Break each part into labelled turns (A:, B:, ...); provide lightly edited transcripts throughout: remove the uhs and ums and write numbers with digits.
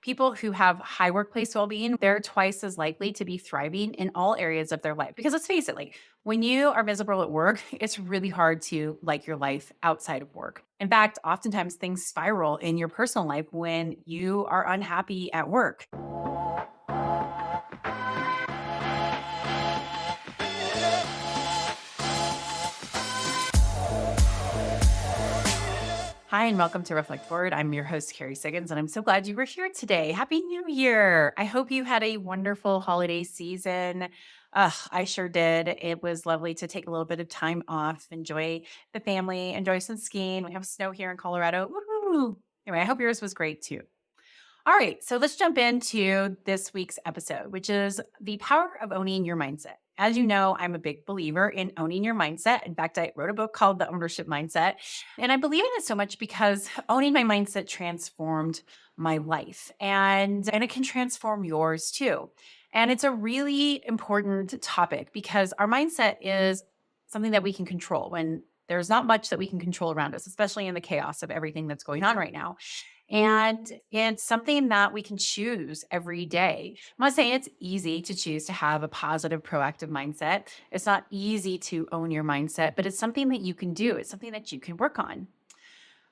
A: People who have high workplace well-being, they're twice as likely to be thriving in all areas of their life. Because let's face it, like when you are miserable at work, it's really hard to like your life outside of work. In fact, oftentimes things spiral in your personal life when you are unhappy at work. Hi, and welcome to Reflect Forward. I'm your host, Carrie Siggins, and I'm so glad you were here today. Happy New Year. I hope you had a wonderful holiday season. I sure did. It was lovely to take a little bit of time off, enjoy the family, enjoy some skiing. We have snow here in Colorado. Woohoo! Anyway, I hope yours was great too. All right, so let's jump into this week's episode, which is the power of owning your mindset. As you know, I'm a big believer in owning your mindset. In fact, I wrote a book called The Ownership Mindset, and I believe in it so much because owning my mindset transformed my life, and it can transform yours too. And it's a really important topic because our mindset is something that we can control when there's not much that we can control around us, especially in the chaos of everything that's going on right now. And it's something that we can choose every day. I'm not saying it's easy to choose to have a positive, proactive mindset. It's not easy to own your mindset, but it's something that you can do. It's something that you can work on.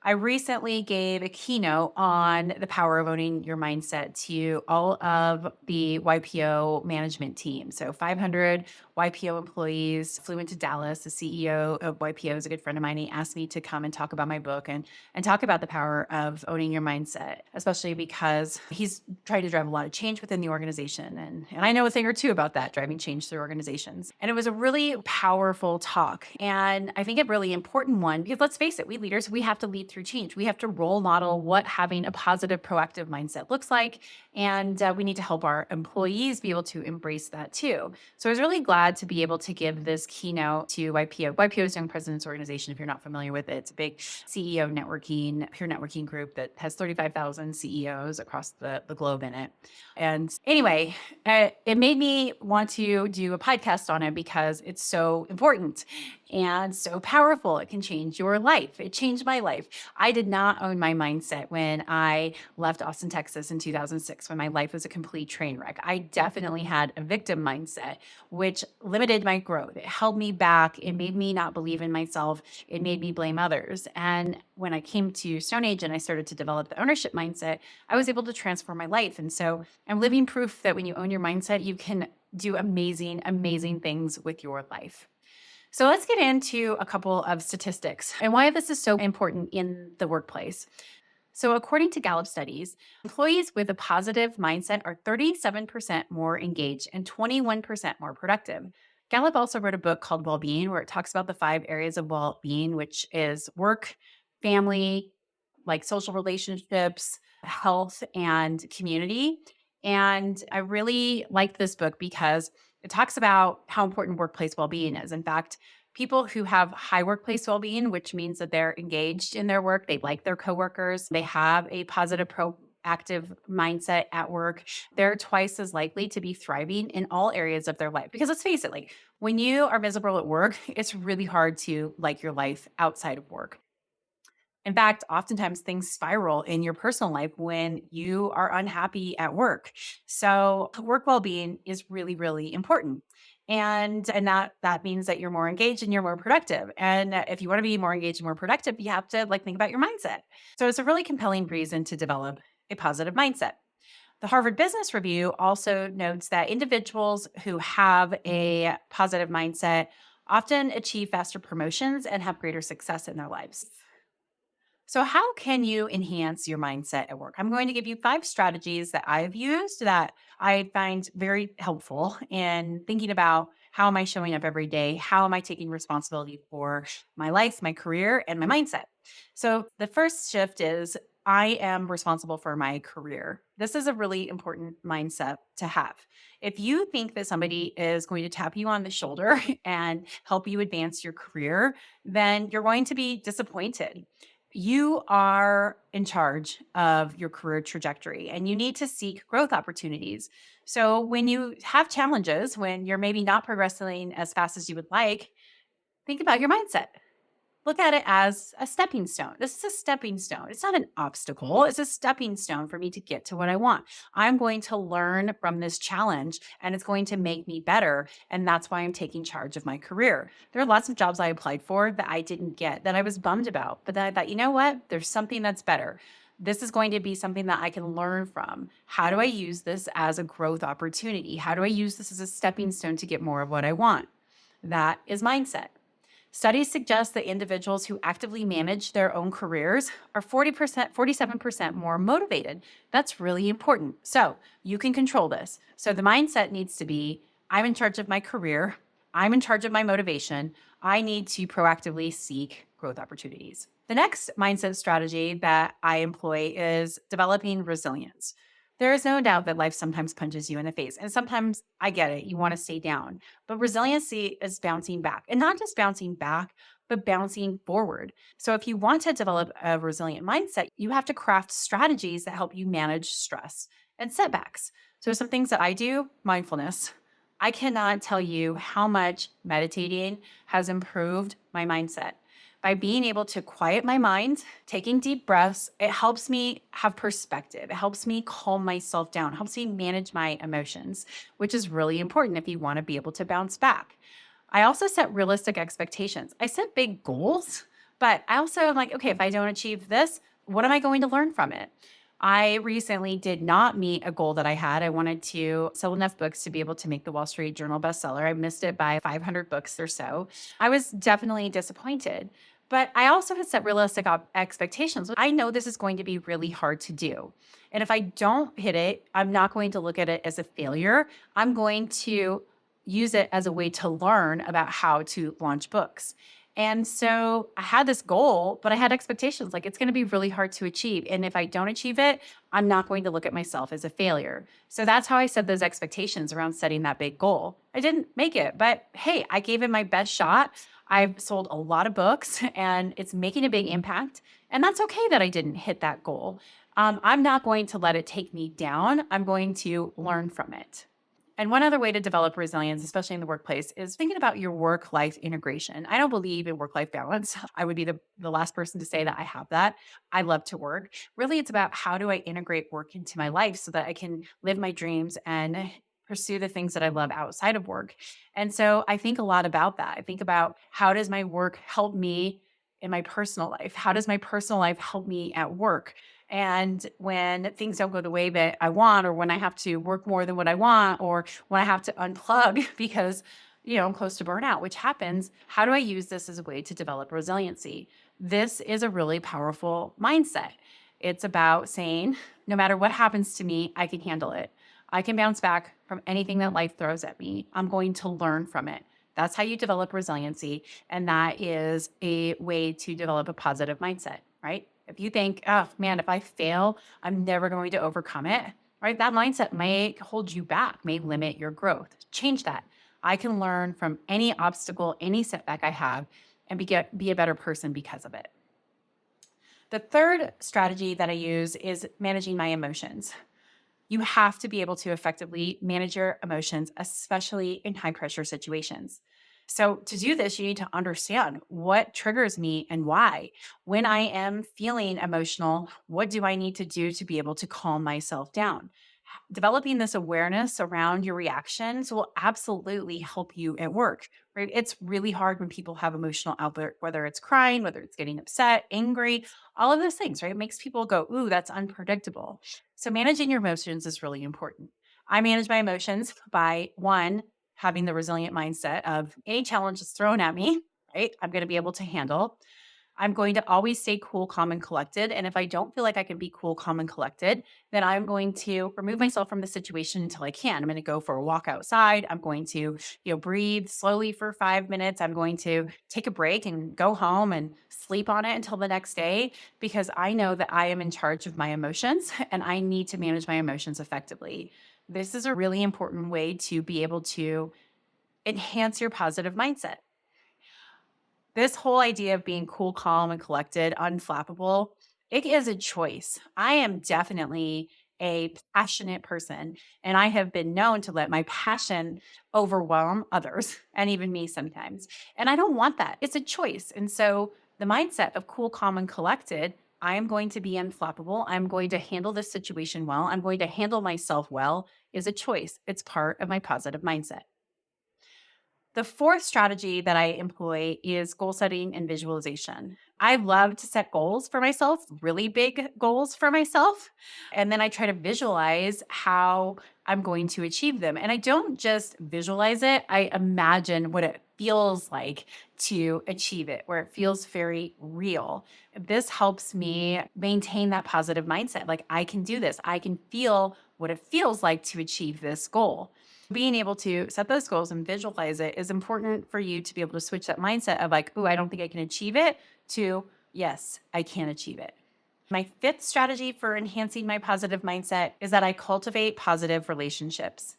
A: I recently gave a keynote on the power of owning your mindset to all of the YPO management team. So 500 YPO employees flew into Dallas. The CEO of YPO is a good friend of mine. He asked me to come and talk about my book and talk about the power of owning your mindset, especially because he's trying to drive a lot of change within the organization. And I know a thing or two about that, driving change through organizations. And it was a really powerful talk. And I think a really important one, because let's face it, we leaders, we have to lead through change. We have to role model what having a positive, proactive mindset looks like. And we need to help our employees be able to embrace that too. So I was really glad to be able to give this keynote to YPO. YPO is Young Presidents Organization. If you're not familiar with it, it's a big CEO networking, peer networking group that has 35,000 CEOs across the globe in it. And anyway, it made me want to do a podcast on it because it's so important and so powerful. It can change your life. It changed my life. I did not own my mindset when I left Austin, Texas in 2006, when my life was a complete train wreck. I definitely had a victim mindset, which limited my growth. It held me back. It made me not believe in myself. It made me blame others. And when I came to Stone Age and I started to develop the ownership mindset, I was able to transform my life. And so I'm living proof that when you own your mindset, you can do amazing, amazing things with your life. So let's get into a couple of statistics and why this is so important in the workplace. So according to Gallup studies, employees with a positive mindset are 37% more engaged and 21% more productive. Gallup also wrote a book called Well-Being, where it talks about the 5 areas of well-being, which is work, family, like social relationships, health, and community. And I really like this book because it talks about how important workplace well-being is. In fact, people who have high workplace well-being, which means that they're engaged in their work, they like their coworkers, they have a positive proactive mindset at work, they're twice as likely to be thriving in all areas of their life. Because let's face it, like when you are miserable at work, it's really hard to like your life outside of work. In fact, oftentimes things spiral in your personal life when you are unhappy at work. So work well-being is really, really important. And that means that you're more engaged and you're more productive. And if you want to be more engaged and more productive, you have to like think about your mindset. So it's a really compelling reason to develop a positive mindset. The Harvard Business Review also notes that individuals who have a positive mindset often achieve faster promotions and have greater success in their lives. So, how can you enhance your mindset at work? I'm going to give you 5 strategies that I've used that I find very helpful in thinking about how am I showing up every day? How am I taking responsibility for my life, my career, and my mindset? So, the first shift is I am responsible for my career. This is a really important mindset to have. If you think that somebody is going to tap you on the shoulder and help you advance your career, then you're going to be disappointed. You are in charge of your career trajectory and you need to seek growth opportunities. So, when you have challenges, when you're maybe not progressing as fast as you would like, think about your mindset. Look at it as a stepping stone. This is a stepping stone. It's not an obstacle. It's a stepping stone for me to get to what I want. I'm going to learn from this challenge and it's going to make me better. And that's why I'm taking charge of my career. There are lots of jobs I applied for that I didn't get that I was bummed about, but then I thought, you know what? There's something that's better. This is going to be something that I can learn from. How do I use this as a growth opportunity? How do I use this as a stepping stone to get more of what I want? That is mindset. Studies suggest that individuals who actively manage their own careers are 40%, 47% more motivated. That's really important. So you can control this. So the mindset needs to be, I'm in charge of my career. I'm in charge of my motivation. I need to proactively seek growth opportunities. The next mindset strategy that I employ is developing resilience. There is no doubt that life sometimes punches you in the face. And sometimes I get it, you want to stay down. But resiliency is bouncing back, and not just bouncing back, but bouncing forward. So if you want to develop a resilient mindset, you have to craft strategies that help you manage stress and setbacks. So some things that I do, mindfulness. I cannot tell you how much meditating has improved my mindset. By being able to quiet my mind, taking deep breaths, it helps me have perspective. It helps me calm myself down, helps me manage my emotions, which is really important if you want to be able to bounce back. I also set realistic expectations. I set big goals, but I also am like, okay, if I don't achieve this, what am I going to learn from it? I recently did not meet a goal that I had. I wanted to sell enough books to be able to make the Wall Street Journal bestseller. I missed it by 500 books or so. I was definitely disappointed, but I also had set realistic expectations. I know this is going to be really hard to do. And if I don't hit it, I'm not going to look at it as a failure. I'm going to use it as a way to learn about how to launch books. And so I had this goal, but I had expectations like it's going to be really hard to achieve. And if I don't achieve it, I'm not going to look at myself as a failure. So that's how I set those expectations around setting that big goal. I didn't make it, but hey, I gave it my best shot. I've sold a lot of books and it's making a big impact. And that's okay that I didn't hit that goal. I'm not going to let it take me down. I'm going to learn from it. And one other way to develop resilience, especially in the workplace, is thinking about your work-life integration. I don't believe in work-life balance. I would be the last person to say that I have that. I love to work. Really, it's about how do I integrate work into my life so that I can live my dreams and pursue the things that I love outside of work. And so I think a lot about that. I think about how does my work help me in my personal life? How does my personal life help me at work? And when things don't go the way that I want, or when I have to work more than what I want, or when I have to unplug because, I'm close to burnout, which happens, how do I use this as a way to develop resiliency? This is a really powerful mindset. It's about saying, no matter what happens to me, I can handle it. I can bounce back from anything that life throws at me. I'm going to learn from it. That's how you develop resiliency. And that is a way to develop a positive mindset, right? If you think, oh man, if I fail, I'm never going to overcome it, right? That mindset may hold you back, may limit your growth. Change that. I can learn from any obstacle, any setback I have, and be a better person because of it. The third strategy that I use is managing my emotions. You have to be able to effectively manage your emotions, especially in high pressure situations. So, to do this, you need to understand what triggers me and why. When I am feeling emotional, what do I need to do to be able to calm myself down? Developing this awareness around your reactions will absolutely help you at work, right? It's really hard when people have emotional outburst, whether it's crying, whether it's getting upset, angry, all of those things, right? It makes people go, ooh, that's unpredictable. So managing your emotions is really important. I manage my emotions by one, having the resilient mindset of any challenge that's thrown at me, right? I'm going to be able to handle. I'm going to always stay cool, calm, and collected. And if I don't feel like I can be cool, calm, and collected, then I'm going to remove myself from the situation until I can. I'm going to go for a walk outside. I'm going to, breathe slowly for 5 minutes. I'm going to take a break and go home and sleep on it until the next day because I know that I am in charge of my emotions and I need to manage my emotions effectively. This is a really important way to be able to enhance your positive mindset. This whole idea of being cool, calm, and collected, unflappable, it is a choice. I am definitely a passionate person, and I have been known to let my passion overwhelm others and even me sometimes. And I don't want that. It's a choice. And so The mindset of cool, calm, and collected, I am going to be unflappable. I'm going to handle this situation well. I'm going to handle myself well is a choice. It's part of my positive mindset. The fourth strategy that I employ is goal setting and visualization. I love to set goals for myself, really big goals for myself. And then I try to visualize how I'm going to achieve them. And I don't just visualize it, I imagine what it feels like to achieve it, where it feels very real. This helps me maintain that positive mindset. Like, I can do this, I can feel what it feels like to achieve this goal. Being able to set those goals and visualize it is important for you to be able to switch that mindset of like, oh, I don't think I can achieve it to, yes, I can achieve it. My fifth strategy for enhancing my positive mindset is that I cultivate positive relationships.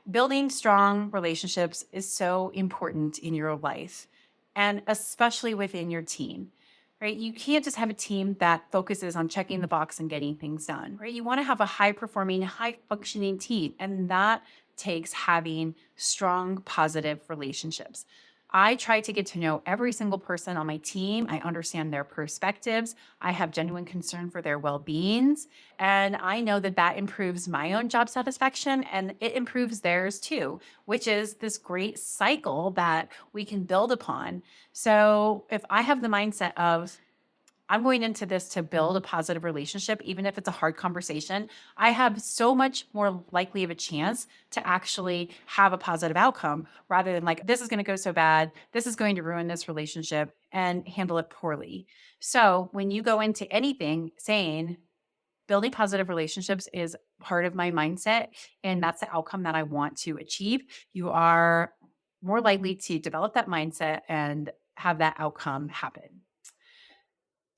A: Building strong relationships is so important in your life, and especially within your team, right? You can't just have a team that focuses on checking the box and getting things done, right? You want to have a high performing, high functioning team, and that takes having strong, positive relationships. I try to get to know every single person on my team. I understand their perspectives. I have genuine concern for their well beings. And I know that that improves my own job satisfaction and it improves theirs too, which is this great cycle that we can build upon. So if I have the mindset of, I'm going into this to build a positive relationship, even if it's a hard conversation, I have so much more likely of a chance to actually have a positive outcome rather than like, this is going to go so bad. This is going to ruin this relationship and handle it poorly. So when you go into anything saying, building positive relationships is part of my mindset, and that's the outcome that I want to achieve, you are more likely to develop that mindset and have that outcome happen.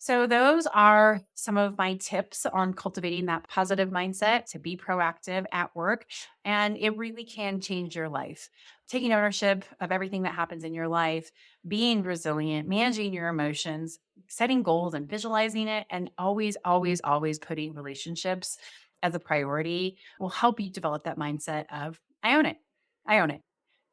A: So, those are some of my tips on cultivating that positive mindset to be proactive at work. And it really can change your life. Taking ownership of everything that happens in your life, being resilient, managing your emotions, setting goals and visualizing it, and always, always, always putting relationships as a priority will help you develop that mindset of, I own it. I own it.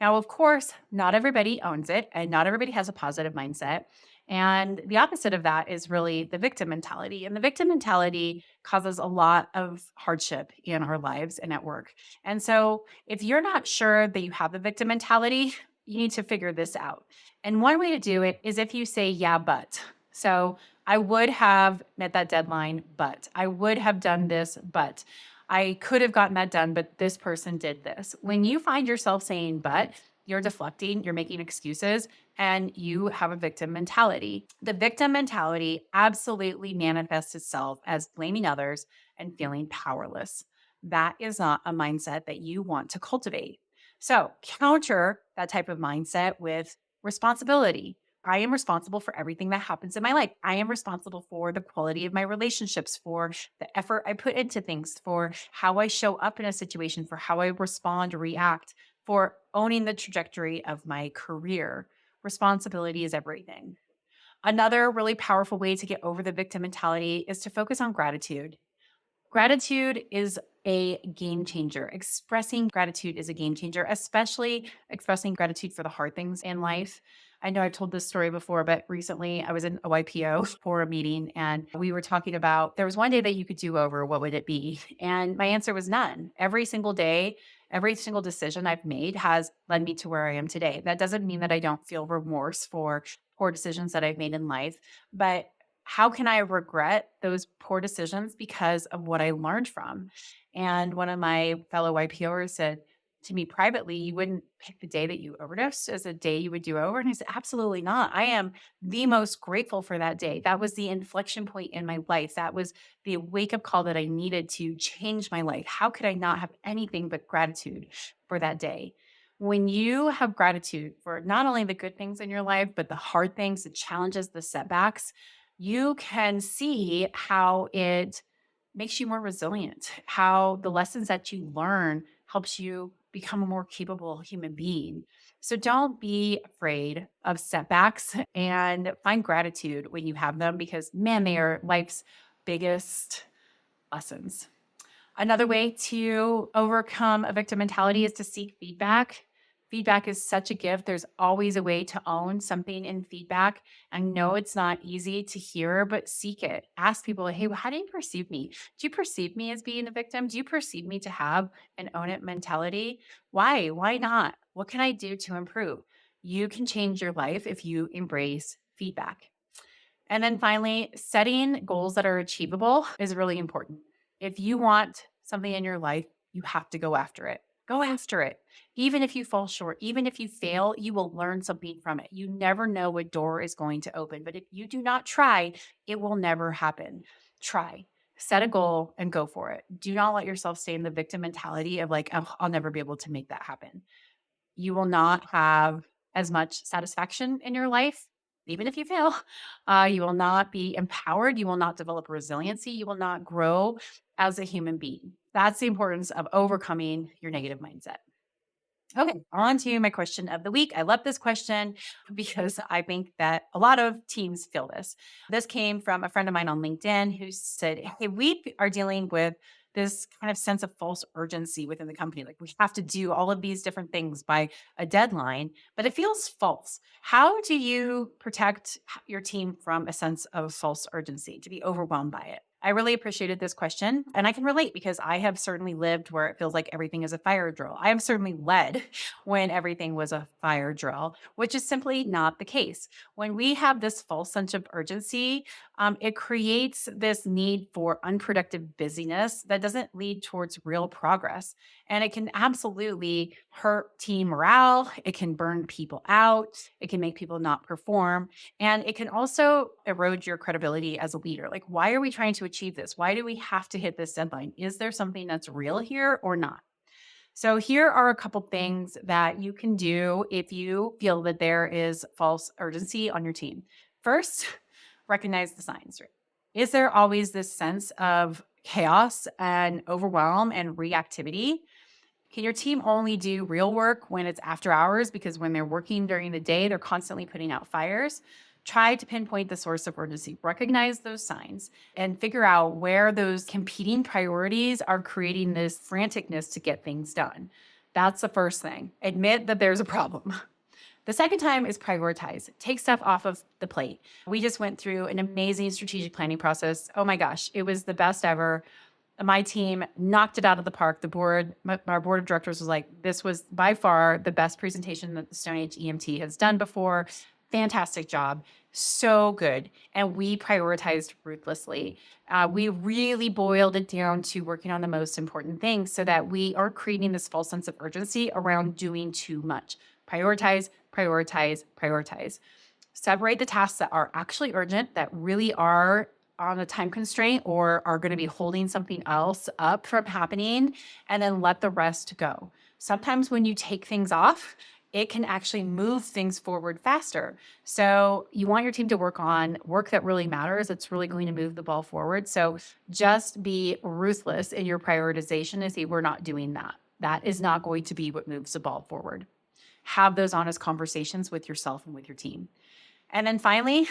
A: Now, of course, not everybody owns it and not everybody has a positive mindset. And the opposite of that is really the victim mentality. And the victim mentality causes a lot of hardship in our lives and at work. And so if you're not sure that you have the victim mentality, you need to figure this out. And one way to do it is if you say, yeah, but. So I would have met that deadline, but I would have done this, but I could have gotten that done, but this person did this. When you find yourself saying, but, you're deflecting, you're making excuses, and you have a victim mentality. The victim mentality absolutely manifests itself as blaming others and feeling powerless. That is not a mindset that you want to cultivate. So, counter that type of mindset with responsibility. I am responsible for everything that happens in my life. I am responsible for the quality of my relationships, for the effort I put into things, for how I show up in a situation, for how I respond or react, for owning the trajectory of my career. Responsibility is everything. Another really powerful way to get over the victim mentality is to focus on gratitude. Gratitude is a game changer. Expressing gratitude is a game changer, especially expressing gratitude for the hard things in life. I know I've told this story before, but recently I was in a YPO for a meeting and we were talking about there was one day that you could do over, what would it be? And my answer was none. Every single day, every single decision I've made has led me to where I am today. That doesn't mean that I don't feel remorse for poor decisions that I've made in life, but how can I regret those poor decisions because of what I learned from? And one of my fellow YPOers said to me privately, you wouldn't pick the day that you overdosed as a day you would do over. And I said, absolutely not. I am the most grateful for that day. That was the inflection point in my life. That was the wake up call that I needed to change my life. How could I not have anything but gratitude for that day? When you have gratitude for not only the good things in your life, but the hard things, the challenges, the setbacks, you can see how it makes you more resilient, how the lessons that you learn helps you become a more capable human being. So don't be afraid of setbacks and find gratitude when you have them because man, they are life's biggest lessons. Another way to overcome a victim mentality is to seek feedback. Feedback is such a gift. There's always a way to own something in feedback. I know it's not easy to hear, but seek it. Ask people, hey, how do you perceive me? Do you perceive me as being a victim? Do you perceive me to have an own it mentality? Why? Why not? What can I do to improve? You can change your life if you embrace feedback. And then finally, setting goals that are achievable is really important. If you want something in your life, you have to go after it. Go after it. Even if you fall short, even if you fail, you will learn something from it. You never know what door is going to open, but if you do not try, it will never happen. Try. Set a goal and go for it. Do not let yourself stay in the victim mentality of like, oh, I'll never be able to make that happen. You will not have as much satisfaction in your life, even if you fail. You will not be empowered. You will not develop resiliency. You will not grow as a human being. That's the importance of overcoming your negative mindset. Okay, on to my question of the week. I love this question because I think that a lot of teams feel this. This came from a friend of mine on LinkedIn who said, hey, we are dealing with this kind of sense of false urgency within the company. Like we have to do all of these different things by a deadline, but it feels false. How do you protect your team from a sense of false urgency, to be overwhelmed by it? I really appreciated this question. And I can relate because I have certainly lived where it feels like everything is a fire drill. I have certainly led when everything was a fire drill, which is simply not the case. When we have this false sense of urgency, it creates this need for unproductive busyness that doesn't lead towards real progress. And it can absolutely hurt team morale. It can burn people out. It can make people not perform. And it can also erode your credibility as a leader. Like, why are we trying to achieve this? Why do we have to hit this deadline? Is there something that's real here or not? So, here are a couple things that you can do if you feel that there is false urgency on your team. First, recognize the signs. Right? Is there always this sense of chaos and overwhelm and reactivity? Can your team only do real work when it's after hours? Because when they're working during the day, they're constantly putting out fires. Try to pinpoint the source of urgency, recognize those signs, and figure out where those competing priorities are creating this franticness to get things done. That's the first thing. Admit that there's a problem. The second time is prioritize. Take stuff off of the plate. We just went through an amazing strategic planning process. Oh my gosh, it was the best ever. My team knocked it out of the park. Our board of directors was like, this was by far the best presentation that the Stone Age EMT has done before. Fantastic job. So good. And we prioritized ruthlessly. We really boiled it down to working on the most important things so that we aren't creating this false sense of urgency around doing too much. Prioritize, prioritize, prioritize. Separate the tasks that are actually urgent, that really are on a time constraint or are going to be holding something else up from happening, and then let the rest go. Sometimes when you take things off, it can actually move things forward faster. So you want your team to work on work that really matters. That's really going to move the ball forward. So just be ruthless in your prioritization and say, we're not doing that. That is not going to be what moves the ball forward. Have those honest conversations with yourself and with your team. And then finally,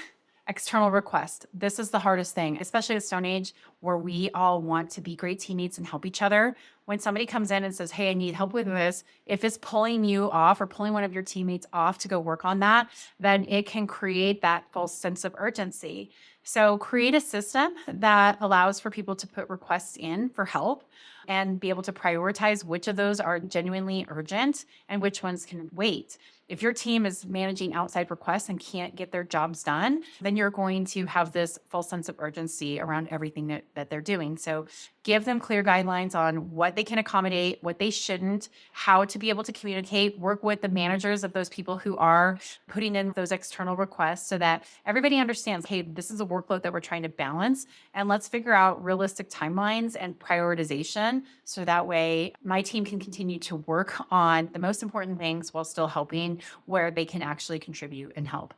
A: external request. This is the hardest thing, especially at Stone Age, where we all want to be great teammates and help each other. When somebody comes in and says, hey, I need help with this, if it's pulling you off or pulling one of your teammates off to go work on that, then it can create that false sense of urgency. So create a system that allows for people to put requests in for help and be able to prioritize which of those are genuinely urgent and which ones can wait. If your team is managing outside requests and can't get their jobs done, then you're going to have this false sense of urgency around everything that they're doing. So give them clear guidelines on what they can accommodate, what they shouldn't, how to be able to communicate, work with the managers of those people who are putting in those external requests so that everybody understands, hey, this is a workload that we're trying to balance, and let's figure out realistic timelines and prioritization so that way my team can continue to work on the most important things while still helping where they can actually contribute and help.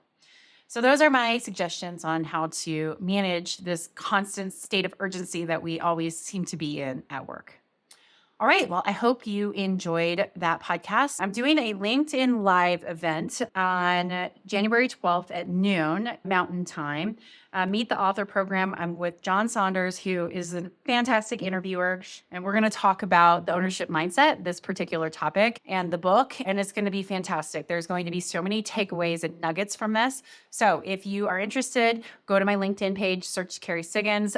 A: So those are my suggestions on how to manage this constant state of urgency that we always seem to be in at work. All right. Well, I hope you enjoyed that podcast. I'm doing a LinkedIn Live event on January 12th at noon Mountain Time. Meet the Author program. I'm with John Saunders, who is a fantastic interviewer, and we're going to talk about the ownership mindset, this particular topic, and the book, and it's going to be fantastic. There's going to be so many takeaways and nuggets from this. So if you are interested, go to my LinkedIn page, search Carrie Siggins,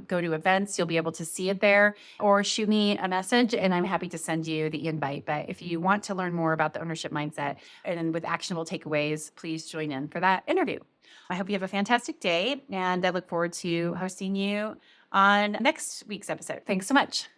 A: go to events, you'll be able to see it there, or shoot me a message, and I'm happy to send you the invite. But if you want to learn more about the ownership mindset and with actionable takeaways, please join in for that interview. I hope you have a fantastic day, and I look forward to hosting you on next week's episode. Thanks so much.